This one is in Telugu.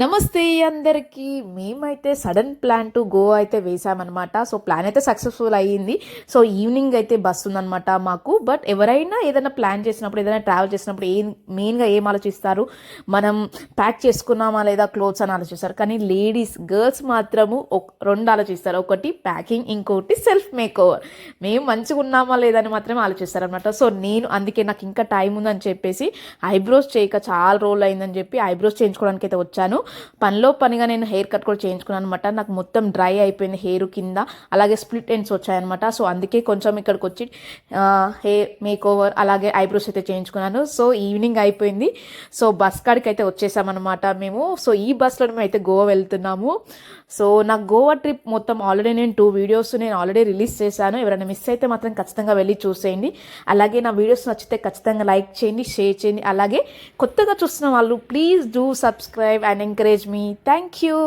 నమస్తే అందరికీ. మేమైతే సడన్ ప్లాన్ టు గోవా అయితే వేసామన్నమాట. సో ప్లాన్ అయితే సక్సెస్ఫుల్ అయ్యింది. సో ఈవినింగ్ అయితే బస్ ఉందన్నమాట మాకు. బట్ ఎవరైనా ఏదైనా ప్లాన్ చేసినప్పుడు, ఏదైనా ట్రావెల్ చేసినప్పుడు మెయిన్గా ఏం ఆలోచిస్తారు, మనం ప్యాక్ చేసుకున్నామా లేదా క్లోత్స్ అని ఆలోచిస్తారు. కానీ గర్ల్స్ మాత్రము రెండు ఆలోచిస్తారు. ఒకటి ప్యాకింగ్, ఇంకోటి సెల్ఫ్ మేక్ ఓవర్. మేము మంచిగా ఉన్నామా లేదని మాత్రమే ఆలోచిస్తారు అనమాట. సో నేను అందుకే నాకు ఇంకా టైం ఉందని చెప్పేసి ఐబ్రోస్ చేయక చాలా రోజులు అయిందని చెప్పి ఐబ్రోస్ చేయించుకోవడానికి అయితే వచ్చాను. పనిలో పనిగా నేను హెయిర్ కట్ కూడా చేయించుకున్నాను అనమాట. నాకు మొత్తం డ్రై అయిపోయింది హెయిర్ కింద, అలాగే స్ప్లిట్ ఎండ్స్ వచ్చాయన్నమాట. సో అందుకే కొంచెం ఇక్కడికి వచ్చి హెయిర్ మేక్ ఓవర్ అలాగే ఐబ్రోస్ అయితే చేయించుకున్నాను. సో ఈవినింగ్ అయిపోయింది. సో బస్ కాడికి అయితే వచ్చేసామన్నమాట మేము. సో ఈ బస్లో మేము అయితే గోవా వెళ్తున్నాము. సో నాకు గోవా ట్రిప్ మొత్తం ఆల్రెడీ నేను 2 వీడియోస్ నేను ఆల్రెడీ రిలీజ్ చేశాను. ఎవరైనా మిస్ అయితే మాత్రం ఖచ్చితంగా వెళ్ళి చూసేయండి. అలాగే నా వీడియోస్ నచ్చితే ఖచ్చితంగా లైక్ చేయండి, షేర్ చేయండి. అలాగే కొత్తగా చూస్తున్న వాళ్ళు please do subscribe and encourage me. Thank you.